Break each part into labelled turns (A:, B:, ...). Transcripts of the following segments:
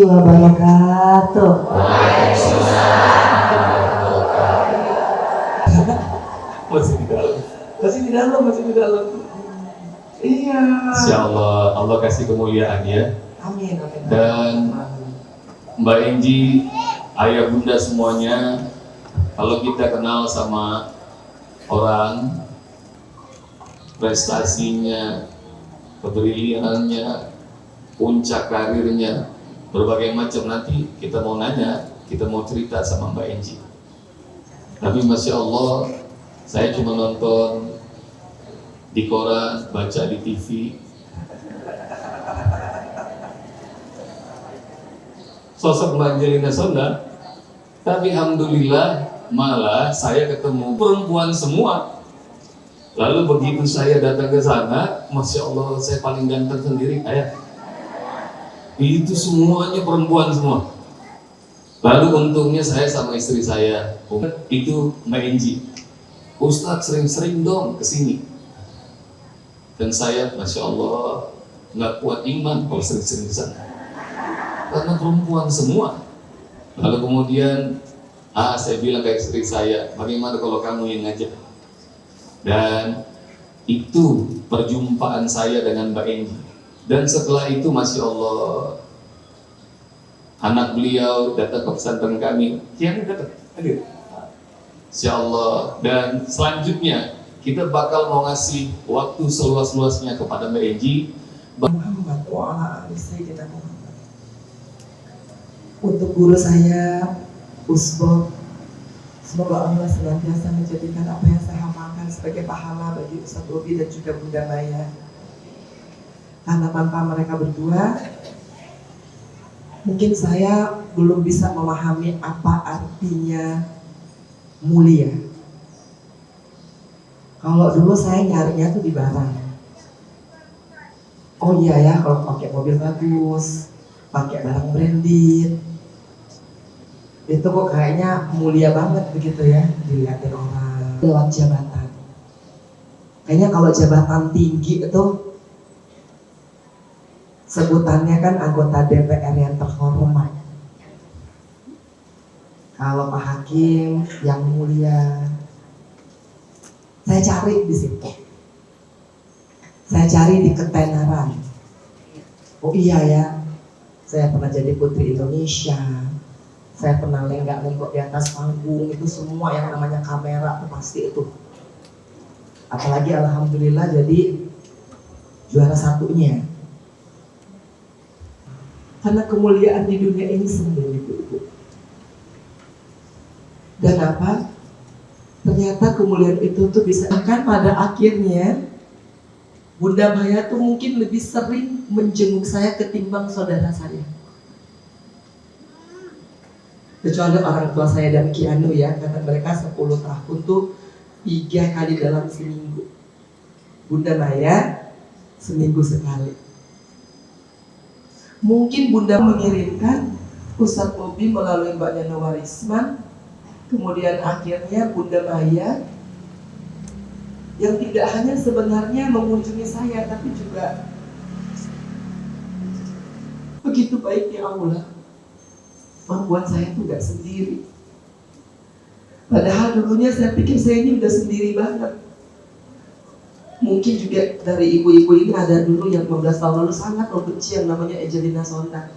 A: wabarakatuh.
B: Masih di dalam. Iya. Insya Allah, Allah kasih kemuliaan ya.
A: Amin.
B: Dan Mbak Enji, ayah bunda semuanya, kalau kita kenal sama orang, prestasinya, kebriliannya, puncak karirnya, berbagai macam, nanti kita mau nanya, kita mau cerita sama Mbak Enji. Tapi Masya Allah, saya cuma nonton di koran, baca di TV. Sosok Mbak Angelina Sondakh, tapi alhamdulillah malah saya ketemu perempuan semua. Lalu begitu saya datang ke sana, Masya Allah, saya paling ganteng sendiri, ayah. Itu semuanya perempuan semua. Lalu untungnya saya sama istri saya, itu Mbak Enji, Ustadz sering-sering dong kesini. Dan saya, Masya Allah, nggak kuat iman kalau sering-sering ke sana. Karena perempuan semua. Lalu kemudian, saya bilang ke istri saya, bagaimana kalau kamu yang ngajak? Dan itu perjumpaan saya dengan Mbak Enji. Dan setelah itu, Masya Allah, anak beliau datang ke pesantren kami. Yang datang, hadir. Insya Allah. Dan selanjutnya kita bakal mau ngasih waktu seluas-luasnya kepada Mbak Enji.
A: Muhammad wa ala ali sayyidina Muhammad. Untuk guru saya, Usbok, semoga Allah senantiasa menjadikan apa yang saya amalkan sebagai pahala bagi Ustadz Bobi dan juga Bunda Maya. Karena tanpa mereka berdua, mungkin saya belum bisa memahami apa artinya mulia. Kalau dulu saya nyarinya tuh di barang. Oh iya ya, kalau pakai mobil bagus, pakai barang branded, itu kok kayaknya mulia banget begitu ya, dilihatin orang. Lewat jabatan. Kayaknya kalau jabatan tinggi itu sebutannya kan anggota DPR yang terhormat. Kalau Pak Hakim yang mulia, saya cari di situ. Saya cari di ketenaran. Oh iya ya, saya pernah jadi Putri Indonesia. Saya pernah lenggak-lenggok di atas panggung. Itu semua yang namanya kamera itu pasti itu. Apalagi alhamdulillah jadi juara satunya. Karena kemuliaan di dunia ini semu, ibu-ibu. Dan apa? Ternyata kemuliaan itu tuh bisa kan pada akhirnya Bunda Maya tuh mungkin lebih sering menjenguk saya ketimbang saudara saya. Kecuali orang tua saya dan Kianu ya, karena mereka 10 tahun tuh 3 kali dalam seminggu. Bunda Maya seminggu sekali. Mungkin Bunda mengirimkan Ustadz Bobi melalui Mbak Nana Warisman. Kemudian akhirnya Bunda Maya yang tidak hanya sebenarnya mengunjungi saya, tapi juga begitu baiknya Allah membuat saya tuh gak sendiri. Padahal dulunya saya pikir saya ini udah sendiri banget. Mungkin juga dari ibu-ibu ini ada dulu yang 15 tahun lalu sangat membenci yang namanya Angelina Sondakh.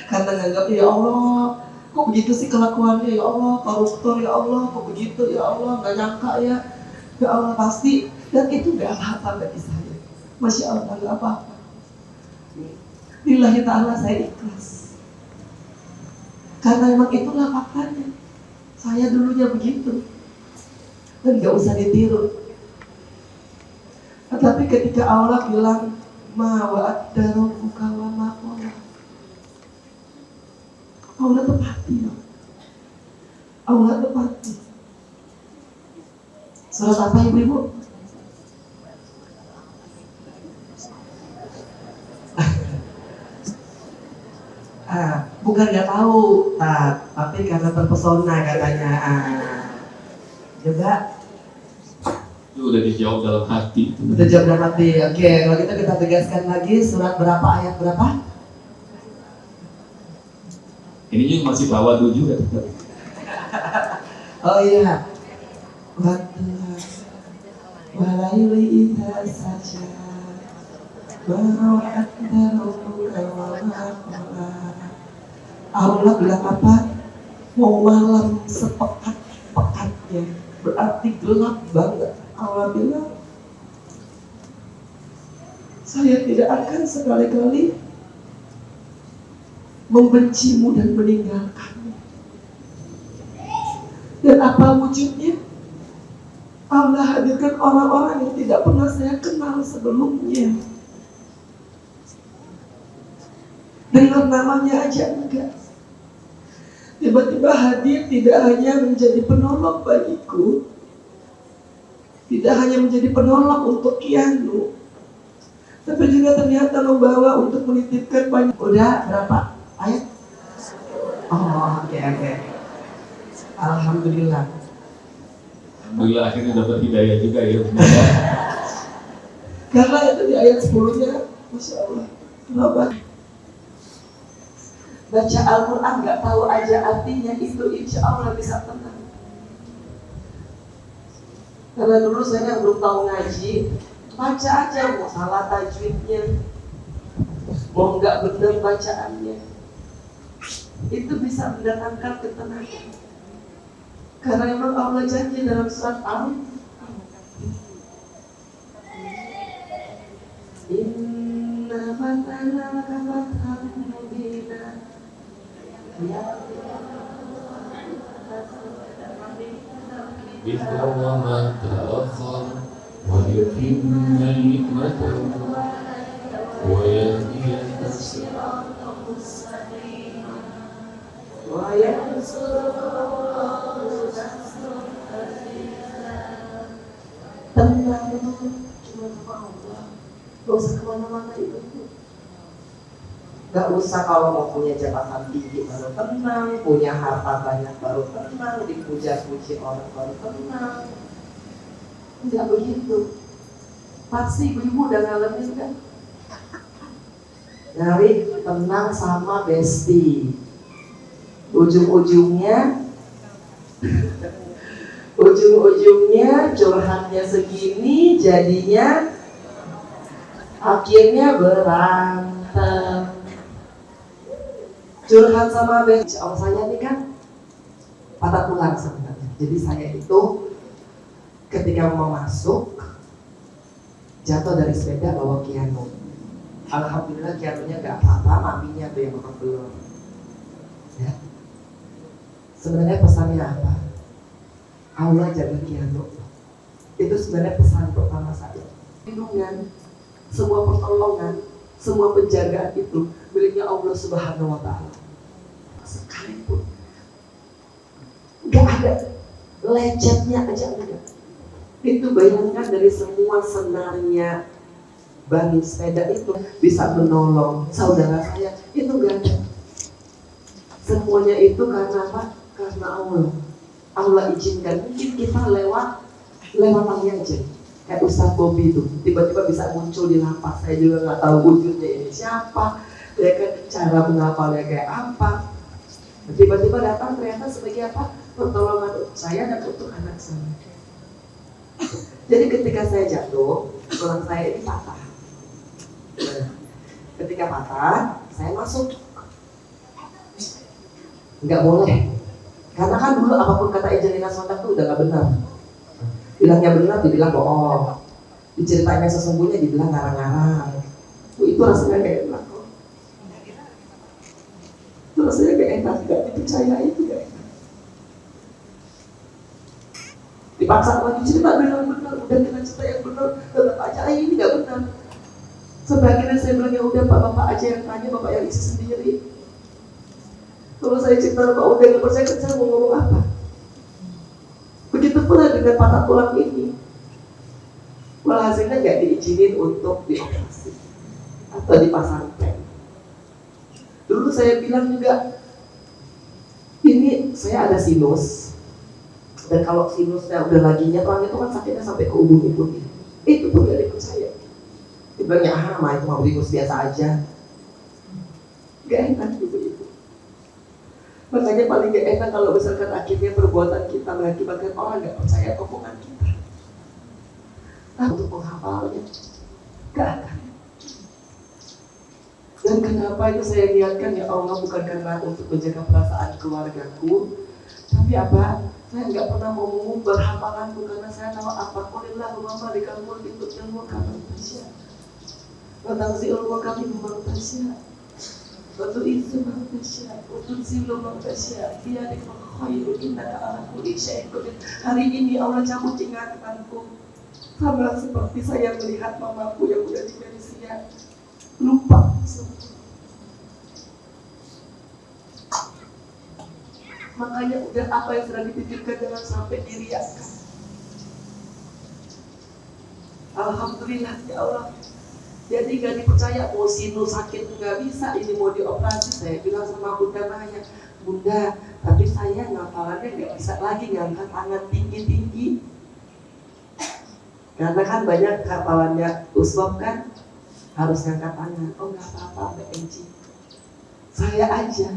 A: Karena nganggap, ya Allah, kok begitu sih kelakuannya, ya Allah, koruptor, ya Allah, kok begitu, ya Allah, gak nyangka ya Allah pasti. Dan itu gak apa-apa bagi saya. Masya Allah, gak apa-apa. Lillahi ta'ala saya ikhlas. Karena memang itulah faktanya. Saya dulunya begitu. Dan gak usah ditiru. Tetapi ketika Allah bilang, ma wa'adda rabbuka wa ma qala, Allah tepati. Allah tepati. Surat apa ibu-ibu? Bukan nggak tahu, tapi karena terpesona katanya. Coba.
B: Itu udah dijawab dalam hati.
A: Udah jawab dalam hati. Oke, kalau gitu kita tegaskan lagi surat berapa, ayat berapa?
B: Ini juga masih tawadu juga.
A: Oh iya. Walaili idza saja barat darumuka wala. Allah bilang apa? Mau malam sepekat-pekatnya, berarti gelap banget. Allah bilang, saya tidak akan sekali-kali membencimu dan meninggalkanmu. Dan apa wujudnya? Allah hadirkan orang-orang yang tidak pernah saya kenal sebelumnya. Dengar namanya aja enggak. Tiba-tiba hadir tidak hanya menjadi penolong bagiku, tidak hanya menjadi penolong untuk Kianu, tapi juga ternyata membawa untuk menitipkan banyak. Udah berapa ayat? Oh, oke. Alhamdulillah.
B: Alhamdulillah akhirnya dapat hidayah juga ya.
A: Karena itu di ayat 10-nya, Masya Allah, kenapa? Baca Al-Quran gak tahu aja artinya, itu insya Allah bisa tenang. Karena dulu saya belum tahu ngaji, baca aja, mau salah tajwidnya, mau gak benar bacaannya, itu bisa mendatangkan ketenangan. Karena memang Allah janji dalam surat Inna fatana kafathan mubina.
B: Bika wa ma ta'akhar wa yutimma nikmatahu wa yahdiyaka siratan mustaqima wa
A: tenang itu cuma sama Allah. Gak usah kemana-mana itu. Gak usah kalau mau punya jabatan tinggi baru tenang, punya harta banyak baru tenang, dipuja-puji orang baru tenang. Enggak begitu. Pasti ibu-ibu udah ngalamin kan? Nyari tenang sama besti. Ujung-ujungnya curhatnya segini, jadinya akhirnya berantem. Curhat sama besti. Oh, saya nih kan patah tulang sebenarnya. Jadi saya itu ketika mau masuk jatuh dari sepeda bawa Kianu. Alhamdulillah Kianunya gak apa-apa, maminya tuh yang belum. Ya. Sebenarnya pesannya apa? Allah jaga Kianu. Itu sebenarnya pesan pertama saya. Lindungan, semua pertolongan, semua penjagaan itu miliknya Allah Subhanahu wa Ta'ala. Sekalipun gak ada lecetnya aja enggak. Itu bayangkan dari semua senarnya ban sepeda itu bisa menolong saudara saya, itu gak ada. Semuanya itu karena apa? Karena Allah. Allah izinkan, mungkin kita lewatannya aja. Kayak Ustaz Bobby itu tiba-tiba bisa muncul di lapas. Saya juga nggak tahu wujudnya ini siapa, ya kan, cara menghafalnya kayak apa. Tiba-tiba datang ternyata sebagai apa? Pertolongan untuk saya dan untuk anak saya. Jadi ketika saya jatuh, tulang saya ini patah. Ketika patah, saya masuk. Nggak boleh. Karena kan dulu apapun kata Angelina Sondakh itu udah gak benar. Bilangnya benar dibilang bohong, diceritanya sesungguhnya dibilang ngarang-ngarang. Itu rasanya gak enak. Itu rasanya gak enak, gak dipercaya, itu gak enak. Dipaksa lagi cerita benar-benar, udah kita cerita yang benar, tetap aja ini gak benar. Sebagian saya bilang ya udah Pak, Bapak aja yang tanya, Bapak yang isi sendiri. Kalau saya cerita Bapak udah gak percaya, saya mau ngomong apa? Begitu pula dengan patah tulang ini. Walhasilnya gak diizinin untuk dioperasi atau dipasang pen. Dulu saya bilang juga, ini saya ada sinus, dan kalau sinusnya udah laginya, tulang itu kan sakitnya sampai ke ubun-ubun. Itu pun gak dipercaya. Dibilangnya, mah itu mau sinus biasa aja. Gak enak gitu. Makanya paling gak enak kalau misalkan akhirnya perbuatan kita mengakibatkan orang gak percaya omongan kita. Nah, untuk menghafalnya gak akan. Dan kenapa itu saya niatkan, ya Allah, bukan karena untuk menjaga perasaan keluargaku, tapi apa? Saya nggak pernah mau mengubah hafalanku karena saya tahu apa kulillah rumah di kamu itu ilmu kami tasya. Watangsi ilmu kami memang tasya. Batu itu memang tasya. Utun silu memang tasya. Dia dikhairu innaka ala kulli syai'in qadir. Hari ini Allah cabut ingatanku. Sama seperti saya melihat mamaku yang udah demensia. Lupa semua. Makanya udah apa yang sudah dipikirkan jangan sampai diriakan. Alhamdulillah ya Allah. Jadi gak dipercaya mau sinu sakit nggak bisa, ini mau dioperasi. Saya bilang sama Bunda Maya, Bunda, tapi saya ngapalannya nggak bisa lagi ngangkat tangan tinggi-tinggi. Karena kan banyak hafalannya usbab kan harus ngangkat tangan. Oh nggak apa-apa Mbak Enci. Saya aja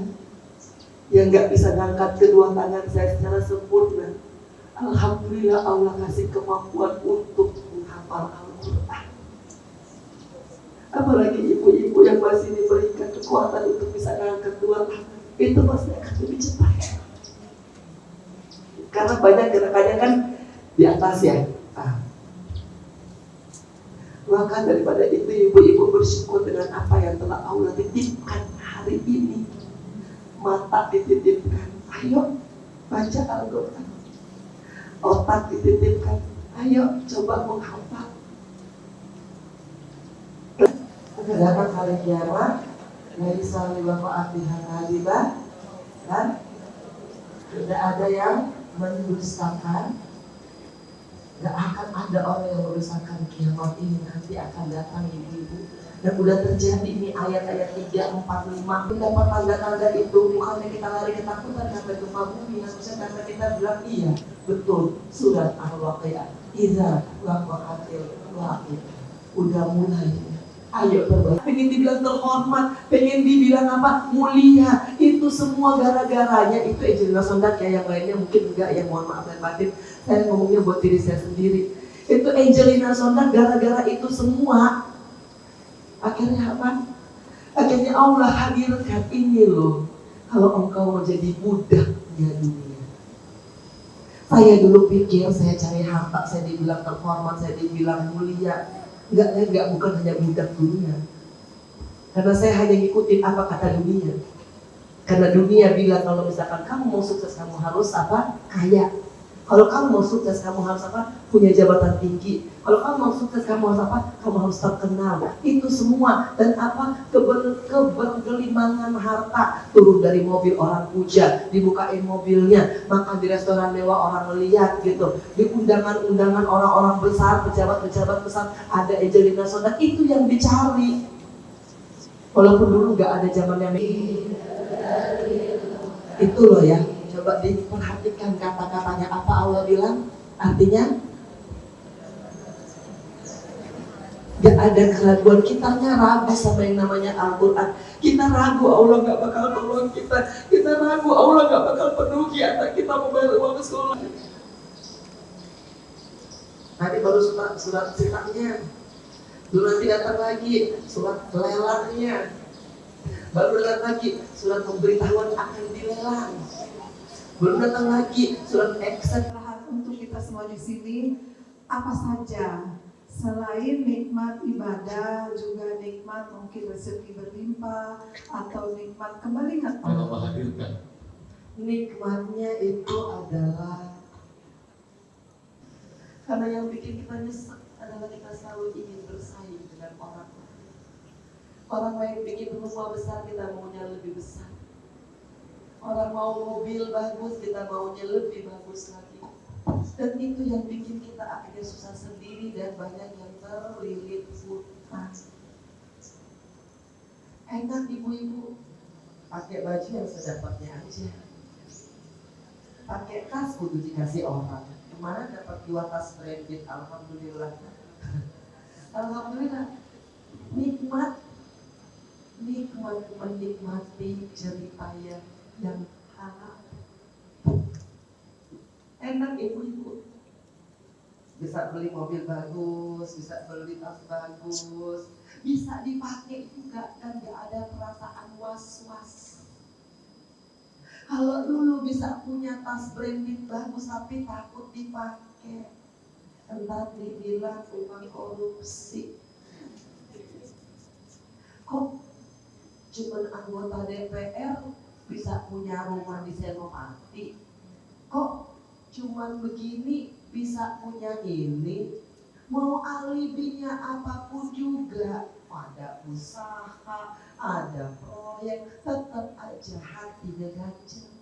A: yang nggak bisa ngangkat kedua tangan saya secara sempurna. Alhamdulillah Allah kasih kemampuan untuk menghafal Al-Quran. Apalagi ibu-ibu yang masih diberikan kekuatan untuk bisa ngangkat dua tangan, itu pasti akan lebih cepat. Karena banyak gerakannya kan di atas ya. Maka daripada itu ibu-ibu bersyukur dengan apa yang telah Allah titipkan hari ini. Mata dititipkan, ayo baca Al-Quran. Otak dititipkan, ayo coba menghafal. Terdapat hari kiamat, dari sali wafa'atihan hadibah, dan tidak ada yang mendustakan. Gak akan ada orang yang mendustakan kiamat ini. Nanti akan datang ibu-ibu. Dan udah terjadi ini ayat-ayat 3, 4, 5. Kita dapat tanda-tanda itu bukannya kita lari ketakutan karena gempa bumi, harusnya karena kita bilang iya, betul. Surat Al-Waqiah, Iza waqa'atil waqiah. Udah mulai. Ayo berbaik. Pengen dibilang terhormat, pengen dibilang apa? Mulia. Itu semua gara-garanya itu Angelina Sondakh ya, yang lainnya mungkin enggak, yang mohon maaf dan batin. Saya ngomongnya buat diri saya sendiri. Itu Angelina Sondakh gara-gara itu semua. Akhirnya apa? Akhirnya Allah hadirkan ini loh. Kalau engkau menjadi budaknya dunia. Saya dulu pikir saya cari harta, saya dibilang terhormat, saya dibilang mulia. Enggak, bukan hanya budak dunia. Karena saya hanya ngikutin apa kata dunia. Karena dunia bilang kalau misalkan kamu mau sukses kamu harus apa? Kaya. Kalau kamu mau sukses kamu harus apa? Punya jabatan tinggi. Kalau kamu mau sukses kamu harus apa? Kamu harus terkenal. Itu semua. Dan apa? Kebergelimangan harta. Turun dari mobil orang puja, dibukain mobilnya, makan di restoran mewah orang lihat gitu. Di undangan-undangan orang-orang besar, pejabat-pejabat besar, ada Angelina Sondakh. Itu yang dicari. Walaupun dulu gak ada zamannya itu loh ya. Coba diperhatikan kata-katanya apa Allah bilang. Artinya gak ada keraguan. Kitanya ragu sama yang namanya Al-Quran. Kita ragu Allah gak bakal tolong kita. Kita ragu Allah gak bakal penuhi anak kita membayar uang sekolah. Tadi baru surat sitanya. Dulu nanti datang lagi surat lelangnya. Baru datang lagi surat pemberitahuan akan dilelang. Baru datang lagi surat exit.
C: Untuk kita semua di sini, apa saja selain nikmat ibadah, juga nikmat mungkin rezeki berlimpah atau nikmat kembali ingat
B: Allah hadirkan.
A: Nikmatnya itu adalah karena yang bikin kita nyesek adalah kita selalu ingin bersaing dengan orang lain. Orang lain bikin rumah besar, kita maunya lebih besar. Orang mau mobil bagus, kita maunya lebih bagus lagi. Dan itu yang bikin kita akhirnya susah sendiri dan banyak yang terlilit hutang. Enak ibu-ibu pakai baju yang sedapatnya aja. Pakai tas kudu dikasih orang. Kemana dapat 2 tas branded, alhamdulillah. Alhamdulillah. Nikmat menikmati cerita yang anak. Enak ibu-ibu. Bisa beli mobil bagus, bisa beli tas bagus, bisa dipakai juga dan gak ada perasaan was-was. Kalau dulu bisa punya tas branded bagus tapi takut dipakai, entar dibilang uang korupsi. Kok cuman anggota DPR bisa punya rumah di Senopati? Kok cuman begini bisa punya ini? Mau alibinya apapun juga, ada usaha, ada proyek, tetap aja hatinya ganjel.